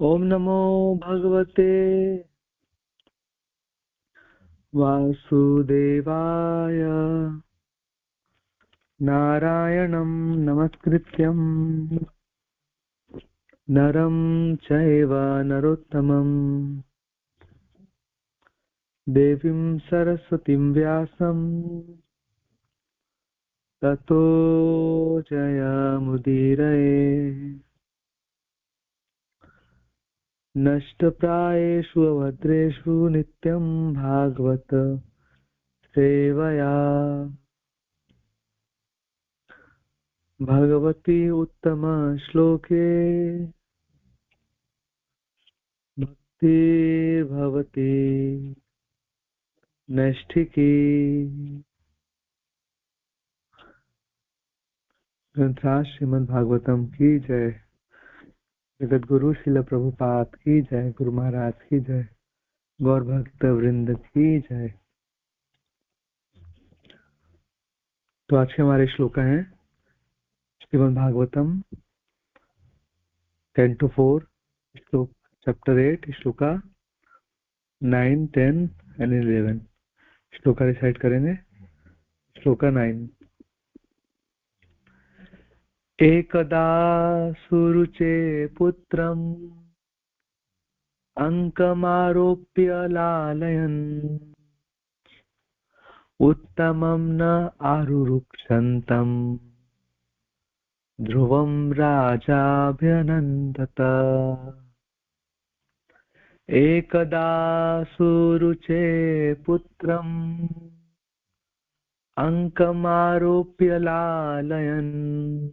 ओम नमो भगवते वासुदेवाय। नारायणं नमस्कृत्यं नरं चैव नरोत्तमं देवीं सरस्वतीं व्यासं ततो जयमुदीरये। नष्टप्रायेषु अभद्रेषु नित्यं भागवत सेवया भगवती उत्तम श्लोके भक्तिर्भवति नैष्ठिकी। ग्रंथराज श्रीमद् भागवतम की जय। जगत गुरु श्रील प्रभुपाद की जय। गुरु महाराज की जय। गौर भक्त वृंद की जय। तो आज के हमारे श्लोक हैं श्रीमद् भागवतम 10-4, श्लोक chapter 8, shloka 9, 10 and 11। Shloka recite करेंगे। श्लोका 9। एकदा सुरुचे पुत्रम् अंकमारोप्य लालयन् उत्तमं न आरुरुक्षन्तम् ध्रुवं राजाभ्यनन्दत। एकदा सुरुचे पुत्रम् अंकमारोप्य लालयन्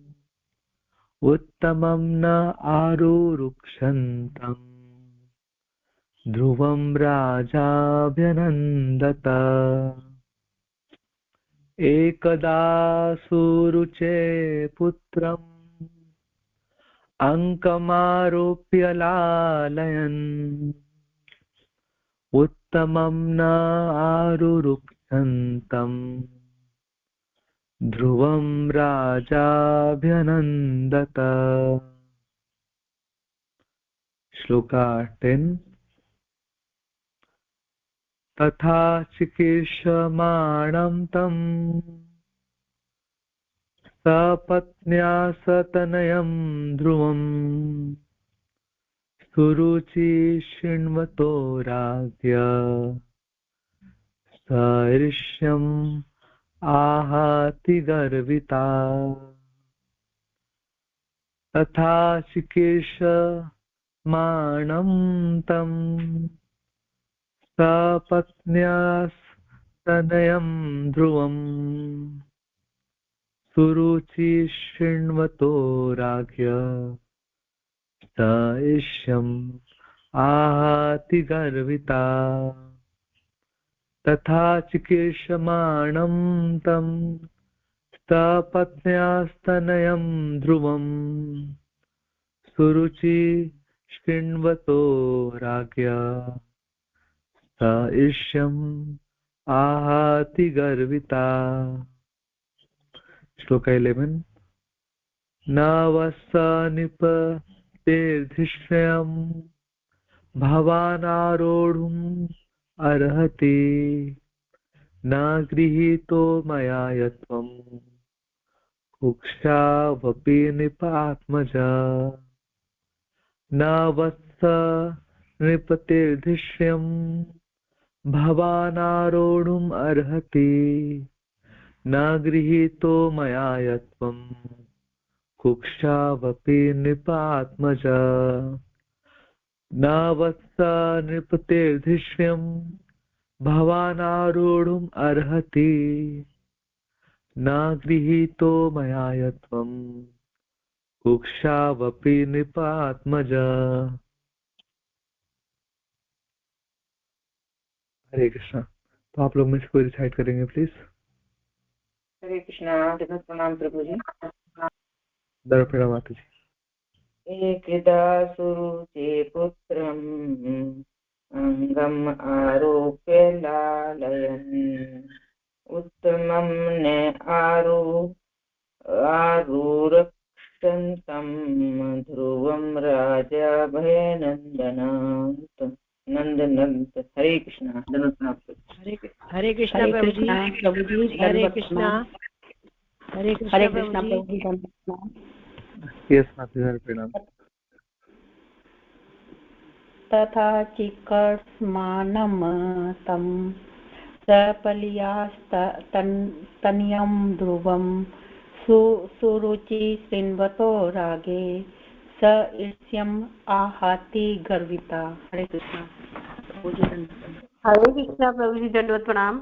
उत्तमं न आरुरुक्षन्तम् ध्रुवं राजाभ्यनन्दत। एकदा सुरुचे पुत्रम् अंकमारोप्य लालयन् उत्तमं न आरुरुक्षन्तम् ध्रुवं राजाभ्यनन्दत। श्लोका 10। तथा चिकीर्षमाणं तम् सपत्न्या सतनयं ध्रुवम् सुरुचि शृण्वतो राज्ञ सईर्ष्यम् आहति गर्विता। तथा चिकीर्षमाणं तम् सपत्न्यास्तनयं ध्रुवम् सुरुचि शृण्वतो राज्ञ सईर्ष्यम् आहति गर्विता। तथा चिकीर्षमाणं तं सपत्न्यास्तनयं ध्रुवम् सुरुचि शृण्वतो राज्ञ सईर्ष्यम् आहति गर्विता। श्लोक 11। नवस निपतेर्धिष्यम् भवानारोढुम् अर्हति न गृहीतो मया यत्त्वम् कुक्षावपि निपात्मजा। नवस निपतेर्धिष्यम् भवानारोढुम् अर्हति न गृहीतो मया यत्त्वम् कुक्षावपि निपात्मजा। नवस नृपतेर्धिष्यम् भवानारूढुम् अर्हति न गृहीतो मया यत्त्वम् कुक्षावपि निपात्मजा। हरे कृष्णा। तो आप लोग में इसको रिसाइट करेंगे प्लीज। हरे कृष्णा। जगत प्रणाम प्रभु जी। दर्पणा माता जी। एकदा सुरुचे पुत्रम् अंगम आरोप्य लालयन् उत्तमं न आरुरक्षन्तम् रक्षन्तं ध्रुवं राजा भयनन्दनात् नंदनंद। हरे कृष्णा। हरे कृष्णा प्रभु जी। हरे कृष्णा। हरे कृष्णा प्रभु जी। यस माताजी प्रणाम। तथा चिकर्ष्माणं तं सपल्यास्तनयं ध्रुवं सुरुचि शृण्वतो रागे स ईर्ष्यम् आहति गर्विता। हरे कृष्णा। हरे कृष्णा प्रभु जी, दंडवत प्रणाम।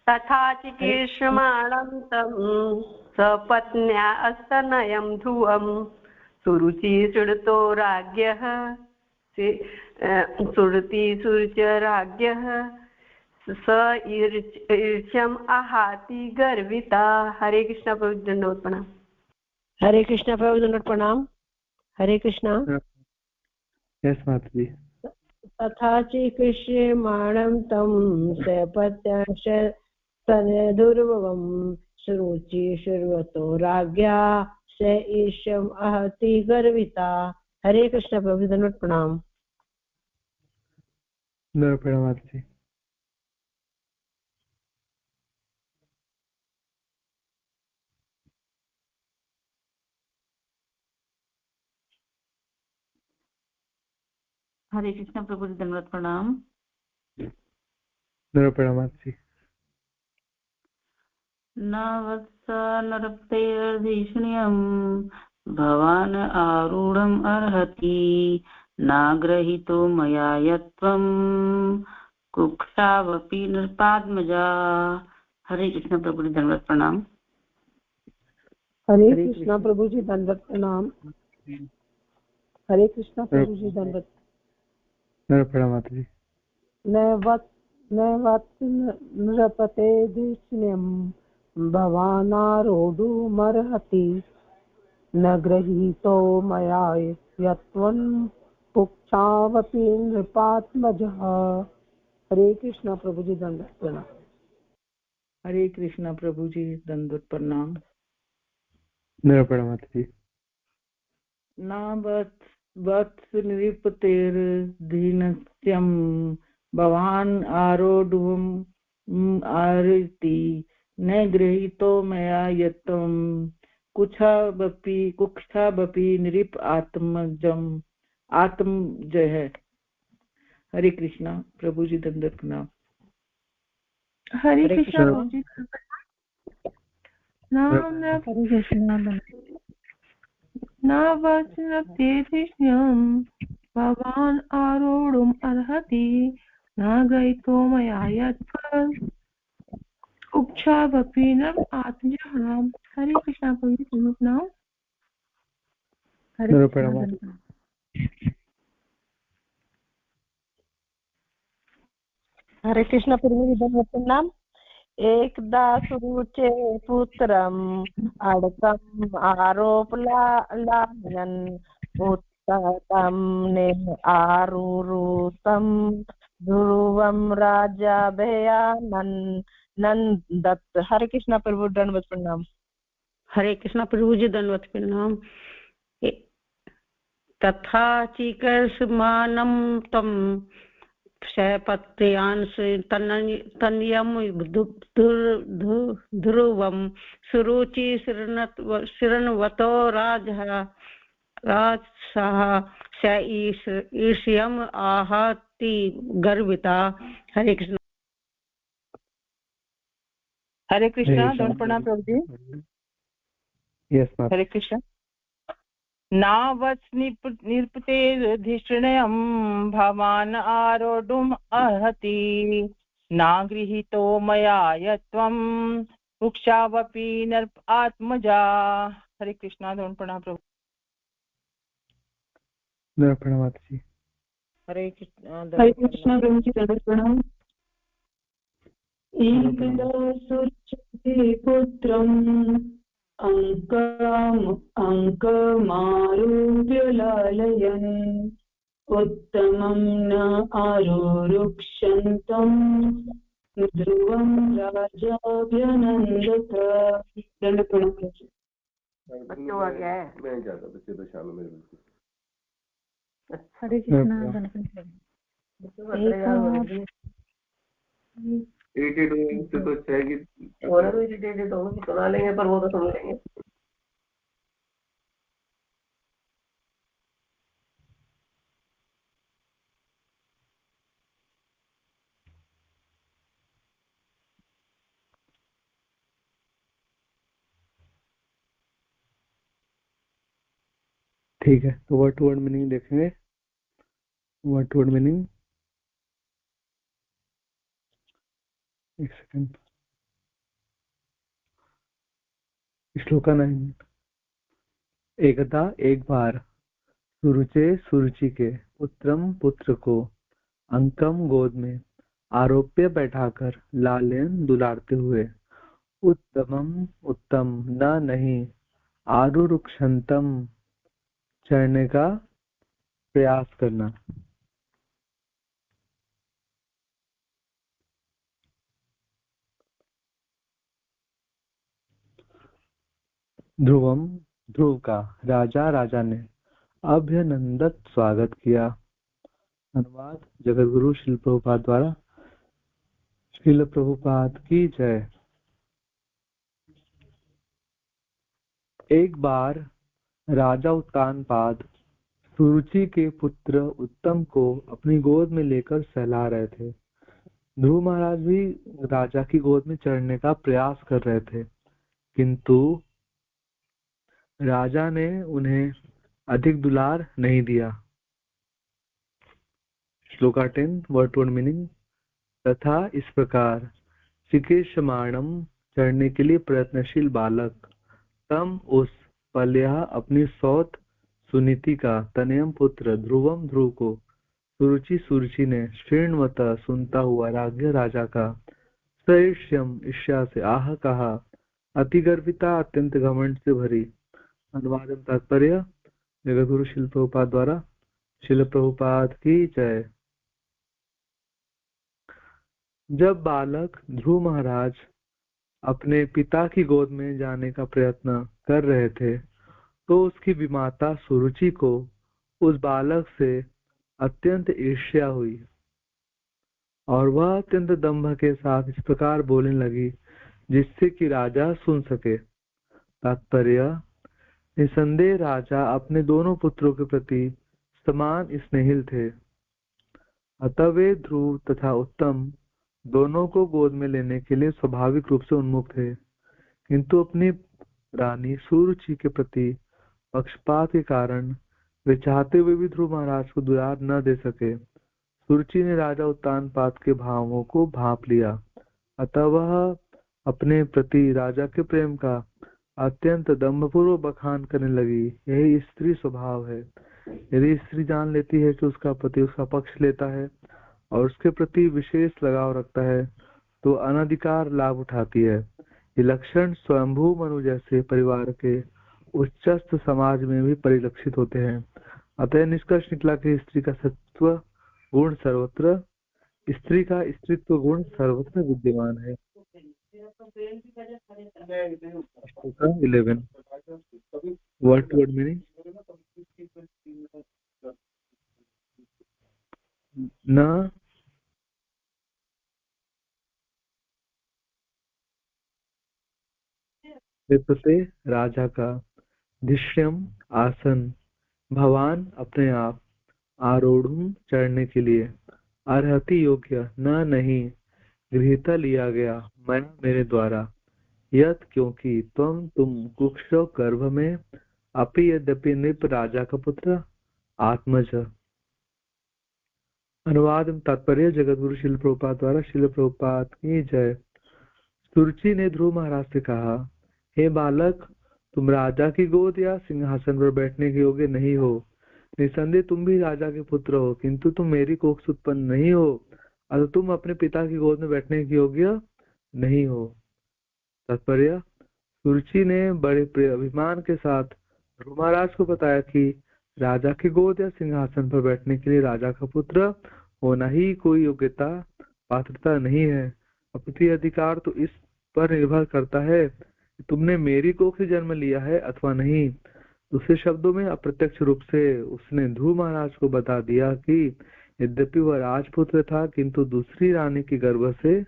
तथा चिकीर्षमाणं तं सपत्न्या अस्तनयं ध्रुवं सुरुचि शृणुतो राज्ञः स ईर्ष्यम् आहति गर्विता। हरे कृष्णा प्रभु दंडवत प्रणाम। हरे कृष्णा प्रभु दंडवत प्रणाम। हरे कृष्णा। यस माताजी। तथा चिकीर्ष्यमाणं तं सपत्न्यस्तनयं सुरुचि शृण्वतो राज्ञा स ईर्ष्यम् आहति गर्विता। हरे कृष्णा प्रभु दंडवत प्रणाम। प्रणाम माताजी। हरे कृष्णा प्रभु जी, दंडवत प्रणाम। प्रणाम माताजी। न वत्स नरप्तेर्धिष्ण्यं भवान् आरूढम् अर्हति नाग्रहीतो मया यत्त्वं कुक्षावपि नृपात्मजा। हरे कृष्ण प्रभु जी, दंडवत प्रणाम। हरे कृष्णा प्रभु जी, दंडवत प्रणाम। हरे कृष्णा प्रभु जी, दंडवत प्रणाम माताजी। न वत्स नृपते धिष्ण्यं भवानारोढुमर्हति न गृहीतो मया यत्त्वं कुक्षावपि नृपात्मजः। हरे कृष्णा प्रभु जी, दंडवत प्रणाम। हरे कृष्णा प्रभु जी, दंडवत प्रणाम। प्रणाम माताजी। न वत्स नृपतेर्धिष्ण्यं भवान् आरोढुम् अर्हति न गृहीतो मया यत्त्वं कुक्षावपि नृप आत्मजम् आत्मजय है। हरे कृष्णा प्रभु जी, दंडवत प्रणाम। हरे कृष्णा प्रभु जी। न वचनप्तेधिष्ण्यं भवान् आरोढुम् अर्हति न गृहीतो मया यत्त्वं कुक्षावपि न आत्मजः। हरे कृष्णा प्रभु जी, प्रणाम। हरे कृष्णा प्रभु जी, दंडवत प्रणाम। एकदा सुरुचे पुत्रम् अडकम् आरोपलायन् उत्ततं आरुरुतं ध्रुवं राजा भयानन्दत्। हरे कृष्णा प्रभु दंडवत प्रणाम। हरे कृष्णा प्रभु जी, दंडवत प्रणाम। तथा चिकीर्षमाणं तं सपत्न्यांस तनयं ध्रुवं सुरुचि शृण्वतो राजसः स ईर्ष्यम् आहति गर्विता। हरे कृष्ण। हरे कृष्णा, दंडवत प्रणाम प्रभु जी। यस माता। हरे कृष्णा। नावत्स नृपतेर्धिष्ण्यं भवान् आरोढुम् अर्हति नागृहीतो मया यत्त्वं कुक्षावपि नृप आत्मजा। हरे कृष्णा, दंडवत प्रणाम प्रभु। प्रणाम माताजी। हरे कृष्णा प्रभु जी, दंडवत प्रणाम। एकदा सुरुचे पुत्रम् अङ्कमारुह्य लालयन् उत्तमं न आरुरुक्षन्तम् ध्रुवं राजाभ्यनन्दत। दंड प्रणाम। बच्चों आ गया है। मैं जाता बच्चे तो शाम में मिलते। हरे कृष्णा गणपति। इरिटेट से तो अच्छा है कि और भी इरिटेटेड हो सुना लेंगे पर वो तो सुन लेंगे। ठीक है, तो वर्ड टू वर्ड मीनिंग देखेंगे। वर्ड टू वर्ड मीनिंग, एक सेकंड। श्लोका 9। एकदा एक बार, सुरुचे सुरुचि के, पुत्रम पुत्र को, अंकम गोद में आरोप्य बैठाकर लालन दुलारते हुए, उत्तमम उत्तम न नहीं, आरुरुक्षंतम चढ़ने का प्रयास करना। ध्रुवम, ध्रुव का, राजा ने अभ्यनंदत स्वागत किया। अनुवाद जगतगुरु श्रील प्रभुपाद द्वारा। श्रील प्रभुपाद की जय। एक बार राजा उत्तानपाद सुरुचि के पुत्र उत्तम को अपनी गोद में लेकर सहला रहे थे। ध्रुव महाराज भी राजा की गोद में चढ़ने का प्रयास कर रहे थे, किंतु राजा ने उन्हें अधिक दुलार नहीं दिया। Shloka 10 word to word meaning. तथा इस प्रकार चिकीर्षमाणम चढ़ने के लिए प्रयत्नशील बालक तम उस पल्या अपनी सौत सुनीति का तनयम पुत्र ध्रुवम ध्रुव को सुरुचि ने श्रीणवत सुनता हुआ राज्य राजा का सईर्ष्यम ईर्ष्या से आह कहा, अति गर्विता अत्यंत घमंड से भरी। अनुवाद एवं तात्पर्य जगतगुरु श्रील प्रभुपाद द्वारा। श्रील प्रभुपाद की जय। जब बालक ध्रुव महाराज अपने पिता की गोद में जाने का प्रयत्न कर रहे थे, तो उसकी विमाता सुरुचि को उस बालक से अत्यंत ईर्ष्या हुई और वह अत्यंत दंभ के साथ इस प्रकार बोलने लगी, जिससे कि राजा सुन सके। तात्पर्य, निसंदेह राजा अपने दोनों पुत्रों के प्रति समान स्नेहिल थे, अतः वे ध्रुव तथा उत्तम दोनों को गोद में लेने के लिए स्वाभाविक रूप से उन्मुख थे, किंतु अपनी रानी सुरुचि के प्रति पक्षपात के कारण वे चाहते हुए भी ध्रुव महाराज को दुलार न दे सके। सुरुचि ने राजा उत्तानपाद के भावों को भांप लिया, अतः वह अपने प्रति राजा के प्रेम का अत्यंत दंभपूर्वक बखान करने लगी। यही स्त्री स्वभाव है। यदि स्त्री जान लेती है कि उसका पति उसका पक्ष लेता है और उसके प्रति विशेष लगाव रखता है, तो अनधिकार लाभ उठाती है। ये लक्षण स्वयंभू मनु जैसे परिवार के उच्चस्थ समाज में भी परिलक्षित होते हैं। अतः निष्कर्ष निकला कि स्त्री का सत्व गुण सर्वत्र, स्त्री का स्त्रीत्व गुण सर्वत्र विद्यमान है। 11 वर्ड टू वर्ड मीनिंग। न विपते राजा का, धिष्यम आसन, भवान अपने आप, आरोढ़ चढ़ने के लिए, अर्हति योग्य न नहीं, गृहीता लिया गया, मैं मेरे द्वारा, यत क्योंकि तुम कुक्षो गर्भ में, अपि यद्यपि नृप राजा का पुत्र, आत्मज। अनुवाद एवं तात्पर्य जगतगुरु श्रील प्रभुपाद द्वारा। श्रील प्रभुपाद की जय। सुरुचि ने ध्रुव महाराज से कहा, हे बालक, तुम राजा की गोद या सिंहासन पर बैठने के योग्य नहीं हो। निसंदेह तुम भी राजा के पुत्र हो, किंतु तुम मेरी कोख से उत्पन्न नहीं हो, अतः तुम अपने पिता की गोद में बैठने के योग्य नहीं हो। तात्पर्य, सुरुचि ने बड़े अभिमान के साथ ध्रुव महाराज को बताया कि राजा की गोद या सिंहासन पर बैठने के लिए राजा का पुत्र होना ही कोई योग्यता पात्रता नहीं है, अपितु अधिकार तो इस पर निर्भर करता है कि तुमने मेरी कोख से जन्म लिया है अथवा नहीं। दूसरे शब्दों में अप्रत्यक्ष रूप से उसने ध्रुव महाराज को बता दिया कि यद्यपि वह राजपुत्र था किंतु दूसरी रानी के गर्भ से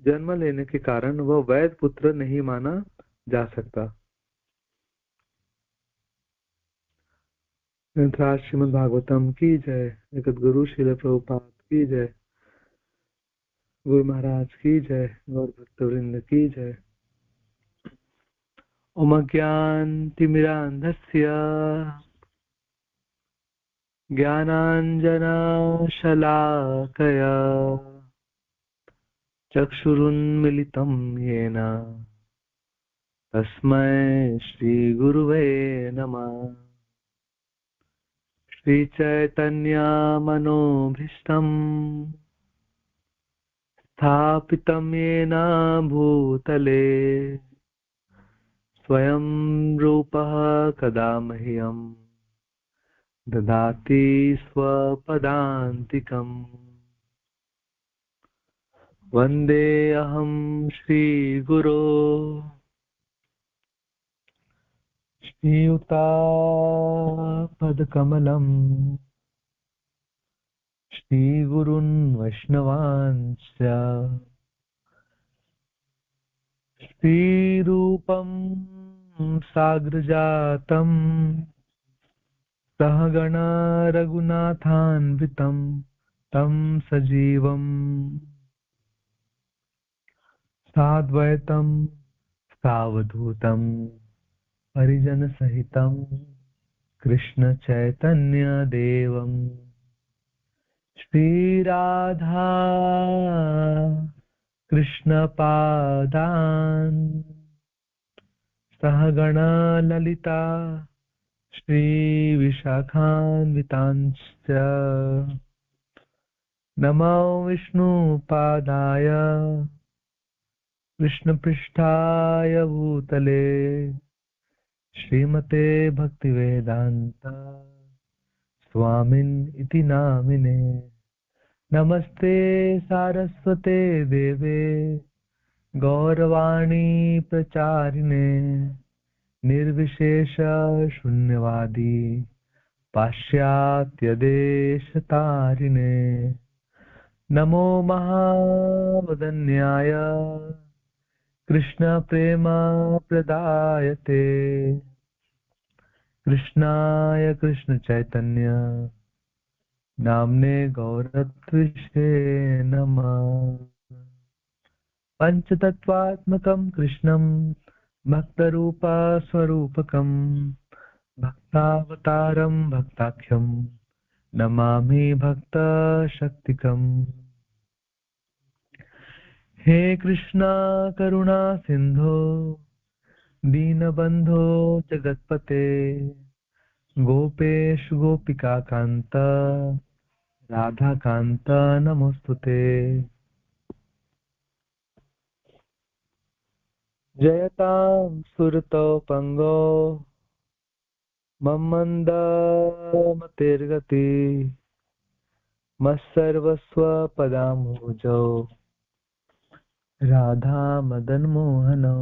जन्म लेने के कारण वह वैध पुत्र नहीं माना जा सकता। श्रीमद् भागवतम की जय। जगत गुरु श्रील प्रभुपाद की जय। गुरु महाराज की जय। गौर भक्तवृंद की जय। ओम ज्ञानतिमिरान्धस्य ज्ञानाञ्जनशलाकया चक्षुरुन्मिलितं येन तस्मै श्रीगुरुवे नमः। श्रीचैतन्यमनोभीष्टम् स्थापितं येन भूतले स्वयं रूपः कदा मह्यं ददाति स्वपदान्तिकम्। वन्देऽहं श्रीगुरो श्रीयुतापदकमलम् श्रीगुरुन् वैष्णवांश्च श्रीरूपं साग्रजातं सहगण रघुनाथान्वितं तं सजीवं साद्वैतं सावधूतं परिजनसहितं कृष्णचैतन्यदेवं श्रीराधा कृष्णपादान् सहगण ललिता श्रीविशाखान्वितांश्च नमो विष्णुपादाय कृष्णपृष्ठाय भूतले श्रीमते भक्तिवेदान्त स्वामिन् इति नामिने। नमस्ते सारस्वते देवे गौरवाणी प्रचारिणे निर्विशेष शून्यवादी पाश्चात्य देशतारिणे। नमो महावदन्याय कृष्ण प्रेम प्रदायते कृष्णाय कृष्ण चैतन्य नाम्ने गौरत्विषे नमः। पंचतत्वात्मकं कृष्णं भक्तरूप स्वरूपकं भक्तावतारं भक्ताख्यं नमामि भक्त शक्तिकम्। हे कृष्णा करुणा सिंधो दीनबंधो जगत्पते गोपेश गोपिका कांत राधा कांत नमोस्तुते। जयतां सुरतो पंगो ममंदमतिर्गति मत्सर्वस्व पदाम्बुजौ राधा मदन मोहनो।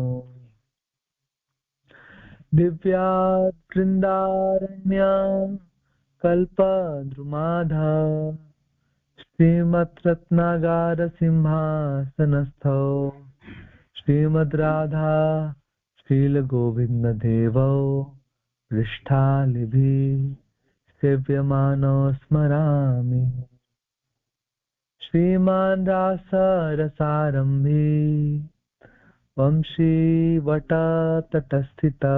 दिव्यात् वृन्दारण्य कल्पद्रुमाधा श्रीमद्रत्नागार सिंहासनस्थौ श्रीमद् राधा शीलगोविन्ददेवौ पृष्ठालिभिः सेव्यमानो स्मरामि। श्रीमान् रासरसारम्भी वंशी वटतटस्थिता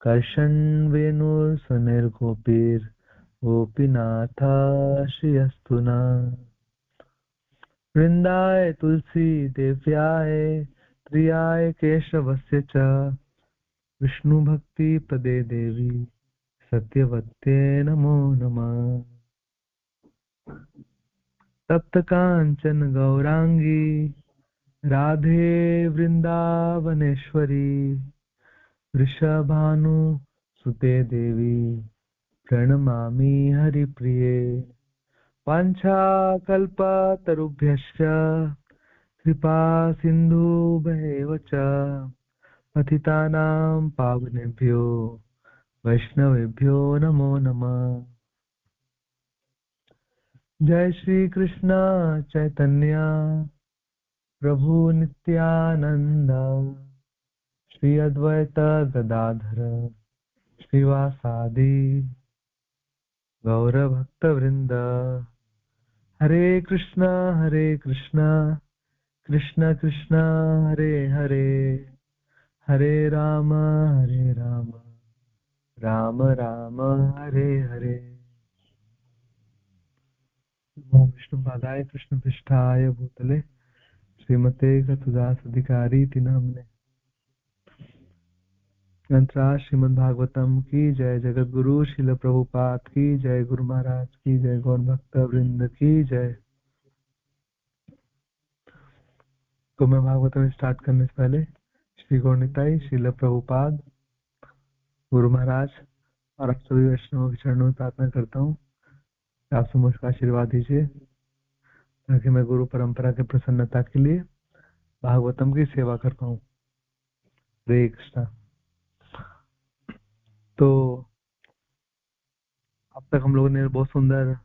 कर्षन् वेणुर्सुनिर्गोपीर्गोपीनाथ श्रियस्तु नः। वृन्दाय तुलसी देव्याय प्रियाय केशवस्य च विष्णुभक्ति पदे देवी सत्यवत्ये नमो नमः। तप्त कांचन गौरांगी राधे वृंदावनेश्वरी वृषभानुसुते देवी प्रणमामि हरिप्रिये। वाञ्छाकल्पतरुभ्यश्च कृपा सिन्धुभ्येव च पतितानां पावनेभ्यो वैष्णवेभ्यो नमो नमः। जय श्री कृष्ण चैतन्य प्रभु नित्यानंद श्री अद्वैत गदाधर श्रीवासादि गौर भक्त वृंद। हरे कृष्ण कृष्ण कृष्ण हरे हरे, हरे राम राम राम हरे हरे। ओम विष्णु पादाय कृष्ण पृष्ठाय भूतले श्रीमते गतुदास अधिकारी नामने। अंतरा श्रीमद् भागवतम की जय। जगत गुरु शिल प्रभुपाद की जय। गुरु महाराज की जय। गौर भक्त वृंद की जय। तो मैं भागवतम स्टार्ट करने से पहले श्री गौर निताई, शिल प्रभुपाद, गुरु महाराज और आप सभी वैष्णवों के चरणों में प्रार्थना करता हूँ आप सब मुझको आशीर्वाद दीजिए ताकि मैं गुरु परंपरा के प्रसन्नता के लिए भागवतम की सेवा कर पाऊँ। हरे कृष्णा। तो अब तक हम लोगों ने बहुत सुंदर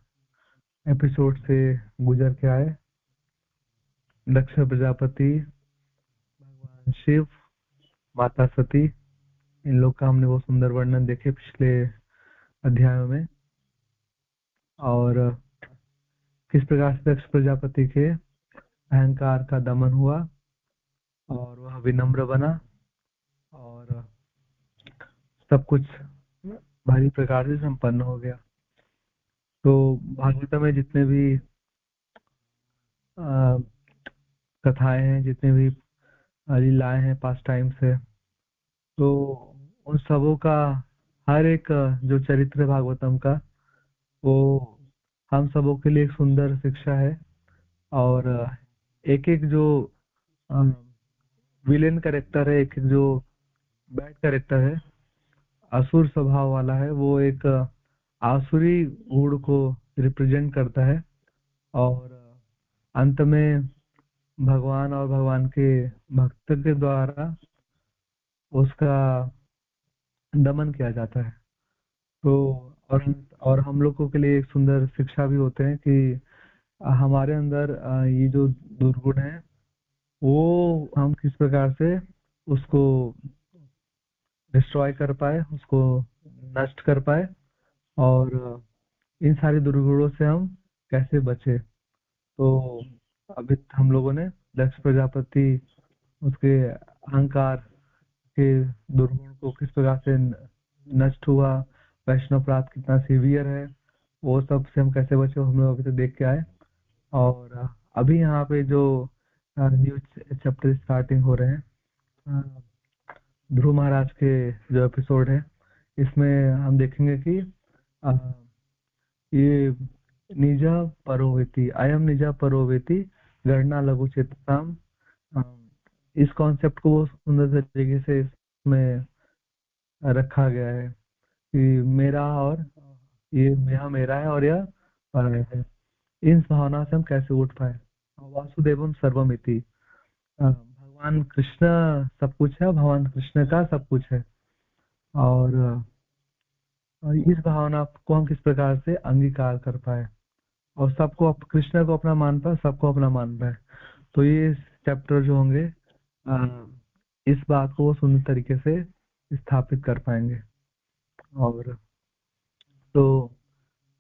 एपिसोड से गुजर के आए। दक्ष प्रजापति, भगवान शिव, माता सती, इन लोग का हमने बहुत सुंदर वर्णन देखे पिछले अध्यायों में, और किस प्रकार से दक्ष प्रजापति के अहंकार का दमन हुआ और वह विनम्र बना और सब कुछ भारी प्रकार से संपन्न हो गया। तो भागवत में जितने भी कथाएं हैं, जितने भी लीलाएं हैं, पास्ट टाइम्स है, तो उन सबों का हर एक जो चरित्र है भागवतम का, वो हम सबों के लिए एक सुंदर शिक्षा है। और एक एक जो विलेन कैरेक्टर है, एक एक जो बैड कैरेक्टर है, असुर स्वभाव वाला है, वो एक आसुरी गुण को रिप्रेजेंट करता है और अंत में भगवान और भगवान के भक्त के द्वारा उसका दमन किया जाता है। तो और हम लोगों के लिए एक सुंदर शिक्षा भी होते हैं कि हमारे अंदर ये जो दुर्गुण है वो हम किस प्रकार से उसको डिस्ट्रॉय कर पाए, उसको नष्ट कर पाए, और इन सारे दुर्गुणों से हम कैसे बचे। तो अभी हम लोगों ने दक्ष प्रजापति, उसके अहंकार के दुर्गुण को किस प्रकार से नष्ट हुआ, वैष्णव अपराध कितना सीवियर है, वो सब से हम कैसे बचे हम लोग अभी तक देख के आए। और अभी यहाँ पे जो न्यू चैप्टर स्टार्टिंग हो रहे हैं, ध्रुव महाराज के जो एपिसोड है, इसमें हम देखेंगे कि ये निजा परोवेति, अयम निजा परोवेति गणना लघु चेतसाम, इस कॉन्सेप्ट को बहुत सुंदर तरीके से इसमें रखा गया है कि मेरा और ये यह मेरा है और यह पर है। इन भावना से हम कैसे उठ पाए। वासुदेवम सर्वमिति, भगवान कृष्ण सब कुछ है, भगवान कृष्ण का सब कुछ है, और इस भावना को हम किस प्रकार से अंगीकार कर पाए और सबको कृष्ण को अपना मान पाए, सबको अपना मान पाए। तो ये चैप्टर जो होंगे इस बात को सुंदर तरीके से स्थापित कर पाएंगे। और तो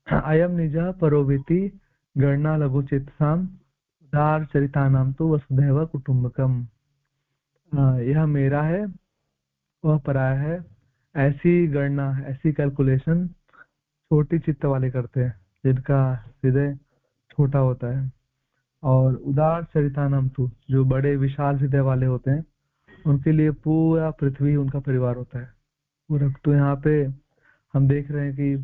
अयम निजा परोवेति गणना लघु चेतसाम उदार चरितानाम तो वसुधैव कुटुंबकम, यह मेरा है वह पराया है, ऐसी गणना, ऐसी कैलकुलेशन छोटी चित्त वाले करते हैं जिनका हृदय छोटा होता है। और उदार चरितानाम तो, जो बड़े विशाल हृदय वाले होते हैं, उनके लिए पूरा पृथ्वी उनका परिवार होता है पूरा। तो यहाँ पे हम देख रहे हैं कि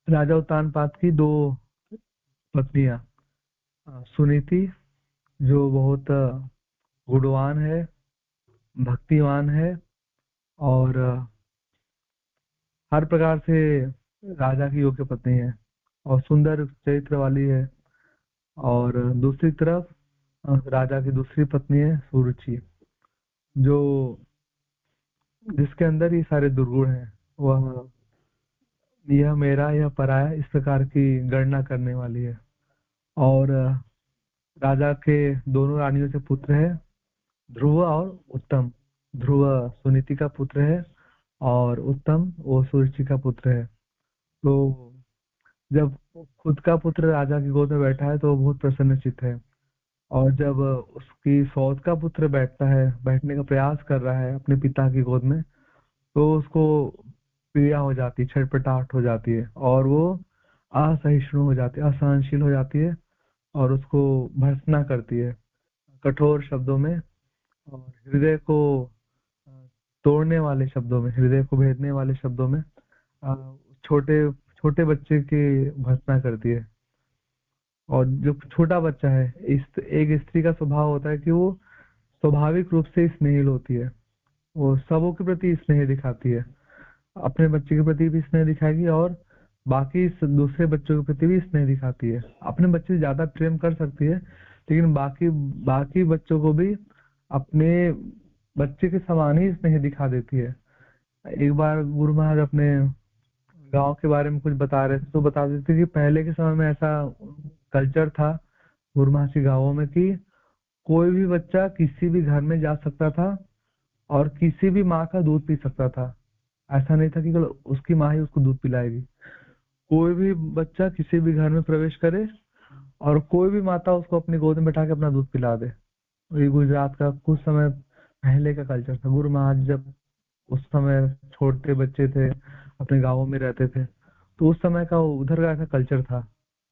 राजा उत्तानपाद की दो पत्नियां, सुनीति जो बहुत गुणवान है, भक्तिवान है और हर प्रकार से राजा की योग्य पत्नी है, और सुंदर चरित्र वाली है। और दूसरी तरफ राजा की दूसरी पत्नी है सुरुचि, जो जिसके अंदर ये सारे दुर्गुण हैं। वह यह मेरा यह पराया इस प्रकार की गणना करने वाली है। और राजा के दोनों रानियों से पुत्र है, ध्रुव और उत्तम। ध्रुव सुनीति का पुत्र है और उत्तम वो सुरुचि का पुत्र है। तो जब खुद का पुत्र राजा की गोद में बैठा है तो वो बहुत प्रसन्नचित्त है, और जब उसकी सौत का पुत्र बैठने का प्रयास कर रहा है अपने पिता की गोद में, तो उसको पीड़ा हो जाती है, छटपटाहट हो जाती है, और वो असहिष्णु हो जाती है, असहनशील हो जाती है, और उसको भर्त्सना करती है कठोर शब्दों में, और हृदय को तोड़ने वाले शब्दों में, हृदय को भेदने वाले शब्दों में छोटे छोटे बच्चे की भर्त्सना करती है। और जो छोटा बच्चा है, एक स्त्री का स्वभाव होता है कि वो स्वाभाविक रूप से स्नेहिल होती है, वो सबों के प्रति स्नेह दिखाती है, अपने बच्चे के प्रति भी स्नेह दिखाएगी और बाकी दूसरे बच्चों के प्रति भी स्नेह दिखाती है। अपने बच्चे से ज्यादा प्रेम कर सकती है, लेकिन बाकी बच्चों को भी अपने बच्चे के समान ही स्नेह दिखा देती है। एक बार गुरु महाराज अपने गांव के बारे में कुछ बता रहे थे, तो बता देते कि पहले के समय में ऐसा कल्चर था गुरु महाराज के गांवों में कि कोई भी बच्चा किसी भी घर में जा सकता था और किसी भी माँ का दूध पी सकता था। ऐसा नहीं था कि केवल उसकी माँ ही उसको दूध पिलाएगी। कोई भी बच्चा किसी भी घर में प्रवेश करे और कोई भी माता उसको अपनी गोद में बैठा के अपना दूध पिला दे। ये गुजरात का कुछ समय पहले का कल्चर था। गुरु महाराज जब उस समय छोटे बच्चे थे, अपने गाँवों में रहते थे, तो उस समय का उधर का ऐसा कल्चर था।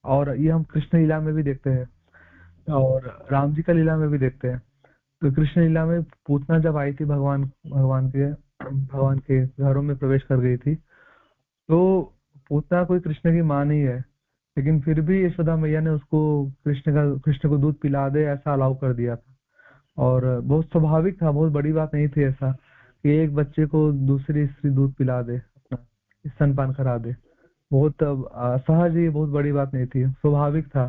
और ये हम कृष्ण लीला में भी देखते हैं और राम जी का लीला में भी देखते हैं। तो कृष्ण लीला में पूतना जब आई थी भगवान के घरों में प्रवेश कर गई थी, तो पूतना कोई कृष्ण की माँ नहीं है, लेकिन फिर भी यशोदा मैया ने उसको कृष्ण को दूध पिला दे ऐसा अलाउ कर दिया था। और बहुत स्वाभाविक था, बहुत बड़ी बात नहीं थी ऐसा कि एक बच्चे को दूसरी स्त्री दूध पिला दे, अपना स्तनपान करा दे। बहुत सहज ही, बहुत बड़ी बात नहीं थी, स्वाभाविक था,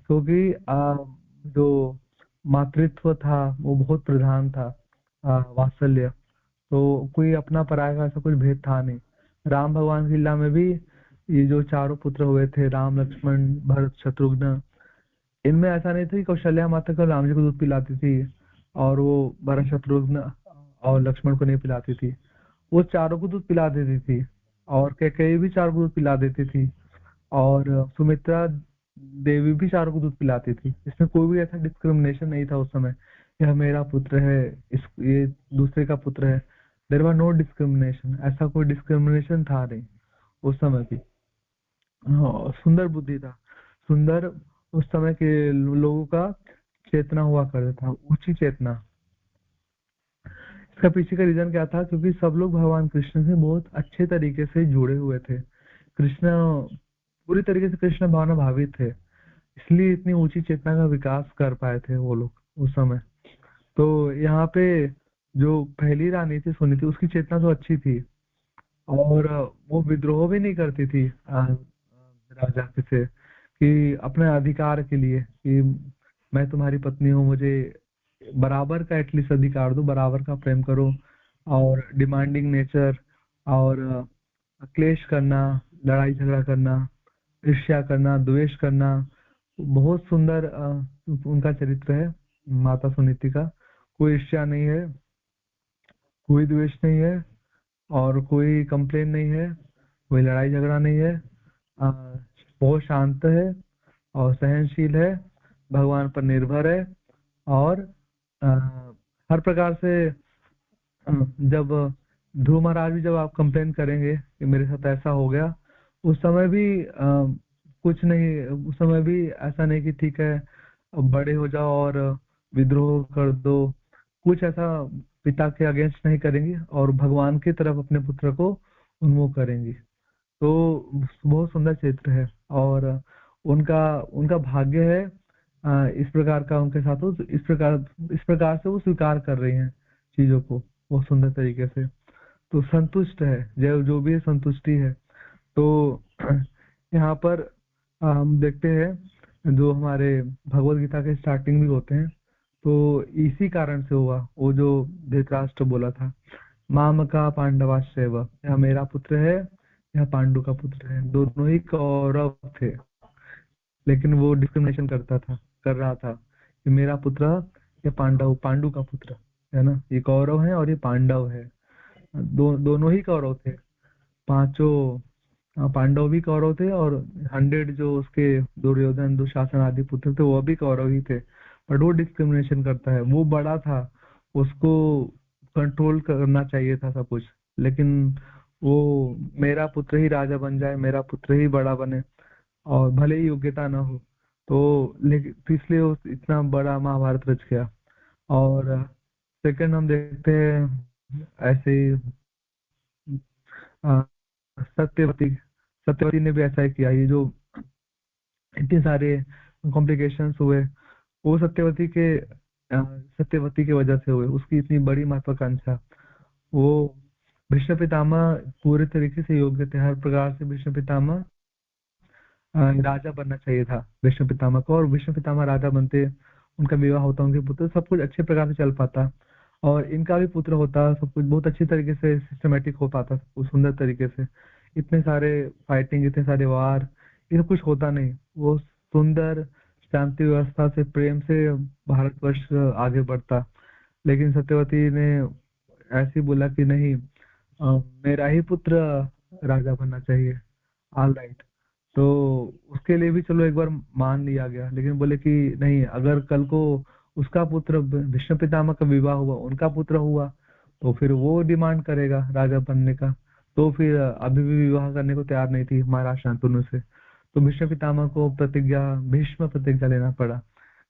क्योंकि जो मातृत्व था वो बहुत प्रधान था, वात्सल्य। तो कोई अपना पराया का ऐसा कुछ भेद था नहीं। राम भगवान की लीला में भी ये जो चारों पुत्र हुए थे, राम लक्ष्मण भरत शत्रुघ्न, इनमें ऐसा नहीं था कि कौशल्या माता को राम जी को दूध पिलाती थी और वो भरत शत्रुघ्न और लक्ष्मण को नहीं पिलाती थी। वो चारों को दूध पिला देती थी, और कैकेयी भी चारों को दूध पिला देती थी, और सुमित्रा देवी भी चारों को दूध पिलाती थी। इसमें कोई भी ऐसा डिस्क्रिमिनेशन नहीं था उस समय, यह मेरा पुत्र है, ये दूसरे का पुत्र है। देयर वाज नो डिस्क्रिमिनेशन, ऐसा कोई डिस्क्रिमिनेशन था नहीं उस समय भी। सुंदर बुद्धि था, सुंदर उस समय के लोगों का चेतना हुआ करता था, ऊंची चेतना। इसका पीछे का रीजन क्या था? क्योंकि सब लोग भगवान कृष्ण से बहुत अच्छे तरीके से जुड़े हुए थे। कृष्ण पूरी तरीके से कृष्ण भावना भावित थे, इसलिए इतनी ऊंची चेतना का विकास कर पाए थे वो लोग उस समय। तो यहाँ पे जो पहली रानी थी सुनीति, उसकी चेतना तो अच्छी थी, और वो विद्रोह भी नहीं करती थी राजा से कि अपने अधिकार के लिए कि मैं तुम्हारी पत्नी हूँ, मुझे बराबर का एटलीस्ट अधिकार दो, बराबर का प्रेम करो। और डिमांडिंग नेचर और क्लेश करना, लड़ाई झगड़ा करना, ईर्ष्या करना, द्वेष करना, बहुत सुंदर उनका चरित्र है माता सुनीति का। कोई ईर्ष्या नहीं है, कोई द्वेष नहीं है, और कोई कंप्लेन नहीं है, कोई लड़ाई झगड़ा नहीं है, बहुत शांत है और सहनशील है, भगवान पर निर्भर है। और हर प्रकार से जब ध्रुव महाराज भी जब आप कंप्लेन करेंगे कि मेरे साथ ऐसा हो गया, उस समय भी कुछ नहीं, उस समय भी ऐसा नहीं कि ठीक है बड़े हो जाओ और विद्रोह कर दो, कुछ ऐसा पिता के अगेंस्ट नहीं करेंगी और भगवान की तरफ अपने पुत्र को उन्मुख करेंगी। तो बहुत सुंदर चरित्र है, और उनका भाग्य है इस प्रकार का उनके साथ हो, इस प्रकार से वो स्वीकार कर रही हैं चीजों को बहुत सुंदर तरीके से। तो संतुष्ट है, जो भी है संतुष्टि है। तो यहाँ पर हम देखते हैं जो हमारे भगवत गीता के स्टार्टिंग भी होते हैं, तो इसी कारण से हुआ वो जो धृतराष्ट्र बोला था, माम का पांडवाश्रय, यह मेरा पुत्र है, यह पांडु का पुत्र है। दोनों ही कौरव थे, लेकिन वो डिस्क्रिमिनेशन कर रहा था कि मेरा पुत्र, ये पांडु का पुत्र है ना, ये कौरव है और ये पांडव है। दोनों ही कौरव थे, पांचों पांडव भी कौरव थे, और 100 जो उसके दुर्योधन दुशासन आदि पुत्र थे वो भी कौरव ही थे। बट वो डिस्क्रिमिनेशन करता है, वो बड़ा था, उसको कंट्रोल करना चाहिए था सब कुछ, लेकिन वो मेरा पुत्र ही राजा बन जाए, मेरा पुत्र ही बड़ा बने, और भले ही योग्यता ना हो, तो लेकिन तो इसलिए वो इतना बड़ा महाभारत रच गया। और सेकंड हम देखते हैं ऐसे ही सत्यवती सत्यवती ने भी ऐसा ही किया। ये जो इतने सारे कॉम्प्लिकेशंस हुए, वो सत्यवती के वजह से हुए, उसकी इतनी बड़ी महत्वाकांक्षा। वो भीष्म पितामह पूरे तरीके से योग्य थे, हर प्रकार से भीष्म पितामह राजा बनना चाहिए था भीष्म पितामह को, और भीष्म पितामह राजा बनते, उनका विवाह होता, उनके पुत्र, सब कुछ अच्छे प्रकार से चल पाता, और इनका भी पुत्र होता, सब कुछ बहुत अच्छी तरीके से सिस्टमेटिक हो पाता, सब कुछ सुंदर तरीके से। इतने सारे फाइटिंग, इतने सारे वार, ये सब कुछ होता नहीं। वो सुंदर शांति व्यवस्था से, प्रेम से भारतवर्ष आगे बढ़ता। लेकिन सत्यवती ने ऐसे ही बोला कि नहीं, मेरा ही पुत्र राजा बनना चाहिए। ऑल राइट, तो उसके लिए भी चलो एक बार मान लिया गया, लेकिन बोले कि नहीं, अगर कल को उसका पुत्र भीष्म पितामह का विवाह हुआ, उनका पुत्र हुआ, तो फिर वो डिमांड करेगा राजा बनने का। तो फिर अभी भी विवाह करने को तैयार नहीं थी महाराज शांतनु से। तो भीष्म पितामह को भीष्म प्रतिज्ञा लेना पड़ा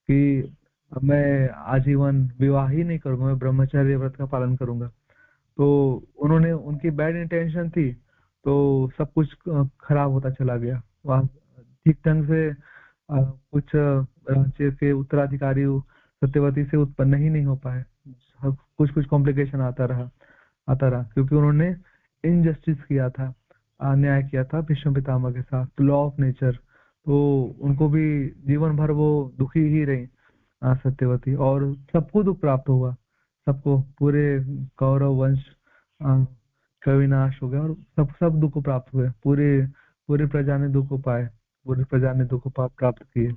कि मैं आजीवन विवाह ही नहीं करूंगा, मैं ब्रह्मचर्य व्रत का पालन करूंगा। तो उन्होंने, उनकी बैड इंटेंशन थी, तो सब कुछ खराब होता चला गया। वहाँ ठीक ढंग से कुछ राज्य के उत्तराधिकारी सत्यवती से उत्पन्न ही नहीं हो पाए, कुछ कुछ कॉम्प्लिकेशन आता रहा, क्योंकि उन्होंने इनजस्टिस किया था, अन्याय किया था भीष्म पितामह के साथ, लॉ ऑफ नेचर। तो उनको भी जीवन भर वो दुखी ही रही सत्यवती, और सबको दुख प्राप्त हुआ, सबको, पूरे कौरव वंश का विनाश हो गया, और सब सब दुख प्राप्त हुए, पूरे पूरी प्रजा ने दुख पाए, पूरी प्रजा ने दुख प्राप्त किए।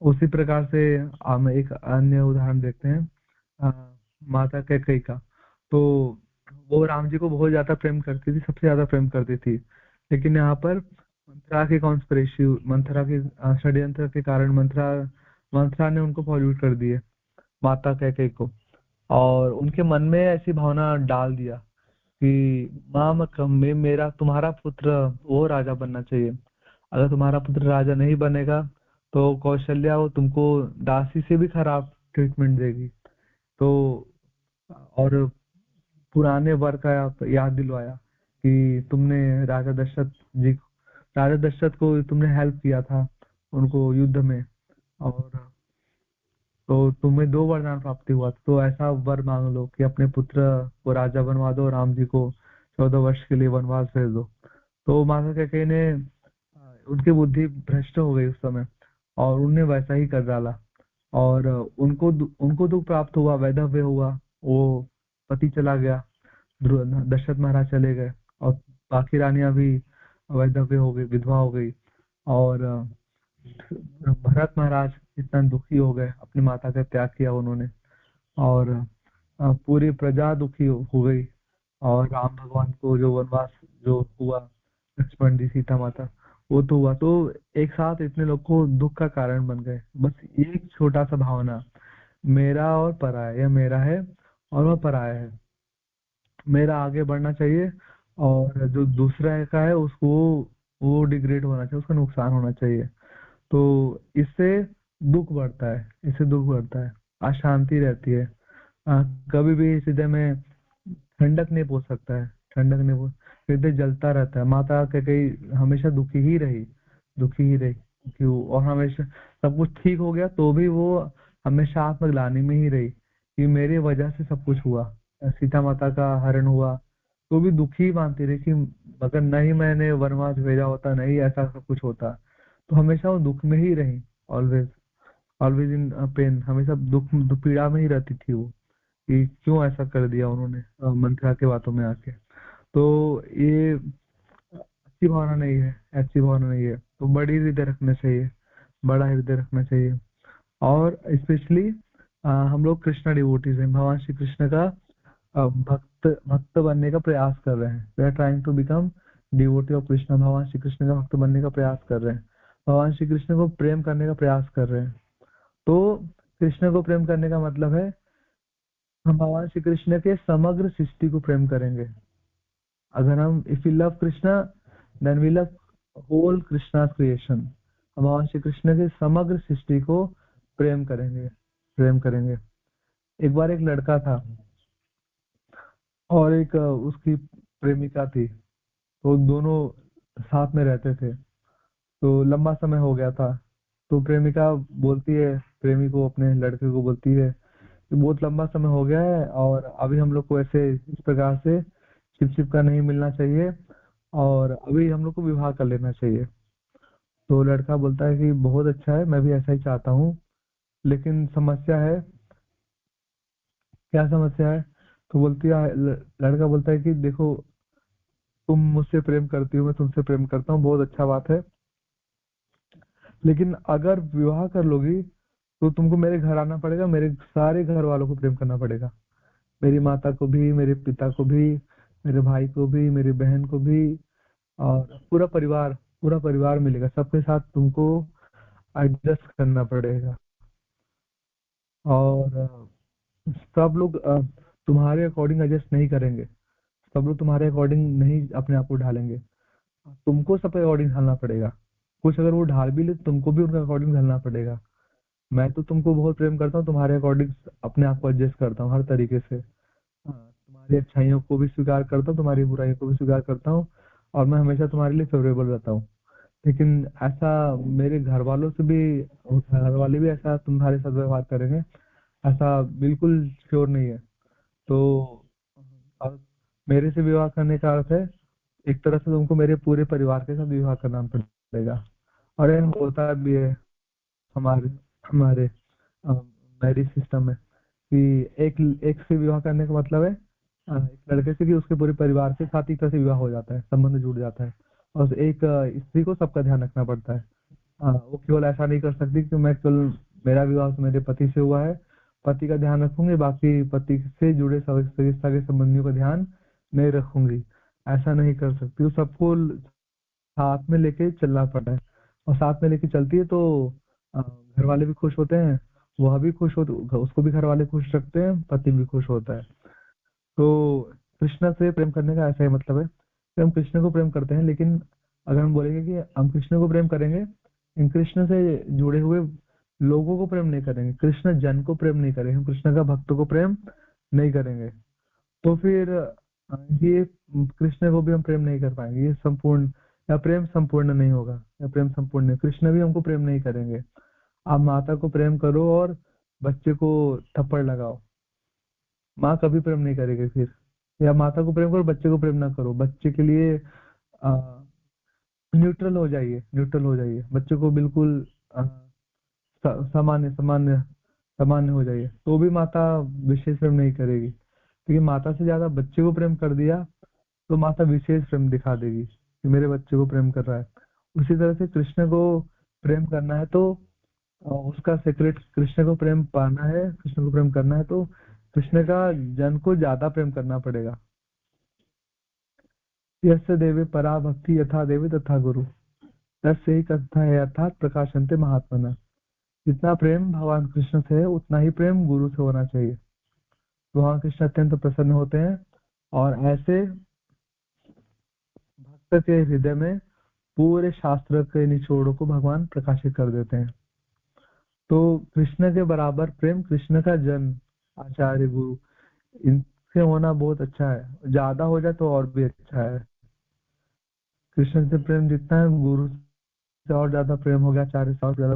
उसी प्रकार से हम एक अन्य उदाहरण देखते हैं, माता कैकेयी का। तो वो राम जी को बहुत ज्यादा प्रेम करती थी, सबसे ज्यादा प्रेम करती थी, लेकिन यहाँ पर मंथरा के षड्यंत्र के कारण मंथरा ने उनको पॉल्यूट कर दिए, माता कैकेयी को, और उनके मन में ऐसी भावना डाल दिया कि मेरा तुम्हारा पुत्र वो राजा बनना चाहिए, अगर तुम्हारा पुत्र राजा नहीं बनेगा तो कौशल्या वो तुमको दासी से भी खराब ट्रीटमेंट देगी। तो और पुराने वर का याद दिलवाया कि तुमने राजा दशरथ को तुमने हेल्प किया था उनको युद्ध में, और तो तुम्हें 2 वरदान प्राप्ति हुआ, तो ऐसा वर मांग लो कि अपने पुत्र को राजा बनवा दो, राम जी को 14 वर्ष के लिए वनवास भेज दो। तो माता कैकेयी ने, उनकी बुद्धि भ्रष्ट हो गई उस समय, और उनने वैसा ही कर डाला, और उनको दुख प्राप्त हुआ, वैधव्य हुआ, वो पति चला गया, दशरथ महाराज चले गए, और बाकी रानियां भी वैधव्य हो गई, विधवा हो गई, और भरत महाराज इतना दुखी हो गए, अपनी माता का त्याग किया उन्होंने, और पूरी प्रजा दुखी हो गई, और राम भगवान को जो वनवास जो हुआ, लक्ष्मण जी, सीता माता, वो तो हुआ। तो एक साथ इतने लोग को दुख का कारण बन गए, बस एक छोटा सा भावना, मेरा और पराया, यह मेरा है और वह पराया है, मेरा आगे बढ़ना चाहिए, और जो दूसरा का है उसको वो डिग्रेड होना चाहिए, उसका नुकसान होना चाहिए। तो इससे दुख बढ़ता है, अशांति रहती है, कभी भी हृदय में ठंडक नहीं पहुंच सकता है, हृदय जलता रहता है। माता कैकेयी हमेशा दुखी ही रही, क्यों, और हमेशा सब कुछ ठीक हो गया तो भी वो हमेशा आत्मग्लानि में ही रही कि मेरी वजह से सब कुछ हुआ, सीता माता का हरण हुआ, तो भी दुखी मानती रही कि अगर नहीं मैंने वनवास भेजा होता, नहीं ऐसा सब कुछ होता, तो हमेशा वो दुख में ही रही, ऑलवेज ऑलवेज इन पेन, हमेशा पीड़ा में ही रहती थी वो, कि क्यों ऐसा कर दिया उन्होंने मंत्रा के बातों में आके। तो ये अच्छी भावना नहीं है, अच्छी भावना नहीं है। तो बड़ी हृदय रखना चाहिए, बड़ा हृदय रखना चाहिए। और स्पेशली हम लोग कृष्णा डिवोटीज हैं, भगवान श्री कृष्ण का भक्त भक्त बनने का प्रयास कर रहे हैं। We are trying to become devotee of Krishna, भगवान श्री कृष्ण का भक्त बनने का प्रयास कर रहे हैं, भगवान श्री कृष्ण को प्रेम करने का प्रयास कर रहे हैं। तो कृष्ण को प्रेम करने का मतलब है हम भगवान श्री कृष्ण के समग्र सृष्टि को प्रेम करेंगे। अगर हम if you love Krishna then we love whole Krishna creation, हम भगवान श्री कृष्ण के समग्र सृष्टि को प्रेम करेंगे, प्रेम करेंगे। एक बार एक लड़का था और एक उसकी प्रेमिका थी, तो दोनों साथ में रहते थे। तो लंबा समय हो गया था, तो प्रेमिका बोलती है प्रेमी को, अपने लड़के को बोलती है कि बहुत लंबा समय हो गया है और अभी हम लोग को ऐसे इस प्रकार से चिपचिप का नहीं मिलना चाहिए और अभी हम लोग को विवाह कर लेना चाहिए। तो लड़का बोलता है कि बहुत अच्छा है, मैं भी ऐसा ही चाहता हूँ, लेकिन समस्या है। क्या समस्या है? तो बोलती है लड़का बोलता है कि देखो, तुम मुझसे प्रेम करती हो, मैं तुमसे प्रेम करता हूँ, बहुत अच्छा बात है, लेकिन अगर विवाह कर लोगी तो तुमको मेरे घर आना पड़ेगा, मेरे सारे घर वालों को प्रेम करना पड़ेगा, मेरी माता को भी, मेरे पिता को भी, मेरे भाई को भी, मेरी बहन को भी, और पूरा परिवार मिलेगा, सबके साथ तुमको एडजस्ट करना पड़ेगा। और सब लोग तुम्हारे अकॉर्डिंग एडजस्ट नहीं करेंगे, सब लोग तुम्हारे अकॉर्डिंग नहीं अपने आप को ढालेंगे, तुमको सबके अकॉर्डिंग ढालना पड़ेगा। कुछ अगर वो ढाल भी ले तो तुमको भी उनके अकॉर्डिंग ढलना पड़ेगा। मैं तो तुमको बहुत प्रेम करता हूँ, तुम्हारे अकॉर्डिंग अपने आप को एडजस्ट करता हूँ हर तरीके से। तुम्हारी अच्छाइयों को भी स्वीकार करता हूँ, तुम्हारी बुराइयों को भी स्वीकार करता हूँ, और मैं हमेशा तुम्हारे लिए फेवरेबल रहता हूँ। लेकिन ऐसा मेरे घर वालों से भी, घर वाले भी ऐसा तुम्हारे साथ व्यवहार करेंगे, ऐसा बिल्कुल श्योर नहीं है। तो अब मेरे से विवाह करने का अर्थ है एक तरह से तुमको मेरे पूरे परिवार के साथ विवाह करना पड़ेगा। और ये होता भी है हमारे हमारे मैरिज सिस्टम में, कि एक एक से विवाह करने का मतलब है एक लड़के से कि उसके पूरे परिवार के साथ एक तरह से विवाह हो जाता है, संबंध जुड़ जाता है। और एक स्त्री को सबका ध्यान रखना पड़ता है। वो केवल ऐसा नहीं कर सकती कि मैं केवल मेरा विवाह तो मेरे पति से हुआ है, पति का ध्यान रखूंगी, बाकी पति से जुड़े सगे सगे संबंधियों का ध्यान नहीं रखूंगी, ऐसा नहीं कर सकती। वो सबको साथ में लेके चलना पड़ता है, और साथ में लेके चलती है तो घर वाले भी खुश होते हैं, वह भी खुश होते, उसको भी घर वाले खुश रखते हैं, पति भी खुश होता है। तो कृष्ण से प्रेम करने का ऐसा ही मतलब है कि हम कृष्ण को प्रेम करते हैं, लेकिन अगर हम बोलेंगे कि हम कृष्ण को प्रेम करेंगे, इन कृष्ण से जुड़े हुए लोगों को प्रेम नहीं करेंगे, कृष्ण जन को प्रेम नहीं करेंगे, हम कृष्ण का भक्त को प्रेम नहीं करेंगे, तो फिर ये कृष्ण को भी हम प्रेम नहीं कर पाएंगे। ये संपूर्ण या प्रेम संपूर्ण नहीं होगा, या प्रेम संपूर्ण नहीं, कृष्ण भी हमको प्रेम नहीं करेंगे। आप माता को प्रेम करो और बच्चे को थप्पड़ लगाओ, माँ कभी प्रेम नहीं करेगी फिर। या माता को प्रेम करो, बच्चे को प्रेम ना करो, बच्चे के लिए न्यूट्रल हो जाइए, न्यूट्रल हो जाइए, बच्चे को बिल्कुल सामान्य सामान्य सामान्य हो जाइए, तो भी माता विशेष प्रेम नहीं करेगी। क्योंकि माता से ज्यादा बच्चे को प्रेम कर दिया तो माता विशेष प्रेम दिखा देगी कि मेरे बच्चे को प्रेम कर रहा है। उसी तरह से कृष्ण को प्रेम करना है तो उसका सीक्रेट, कृष्ण को प्रेम पाना है, कृष्ण को प्रेम करना है तो कृष्ण का जन को ज्यादा प्रेम करना पड़ेगा। यस्य देवे परा भक्ति यथा देवी तथा गुरु तस्य ही कथा है अर्थात प्रकाशनते महात्मना। जितना प्रेम भगवान कृष्ण से है उतना ही प्रेम गुरु से होना चाहिए। भगवान कृष्ण अत्यंत प्रसन्न होते हैं और ऐसे भक्त के हृदय में पूरे शास्त्र के निचोड़ों को भगवान प्रकाशित कर देते हैं। तो कृष्ण के बराबर प्रेम कृष्ण का जन, आचार्य, गुरु, इनसे होना बहुत अच्छा है। ज्यादा हो जाए तो और भी अच्छा है। कृष्ण से प्रेम जितना है, गुरु से और ज्यादा प्रेम हो गया, आचार्य से और ज्यादा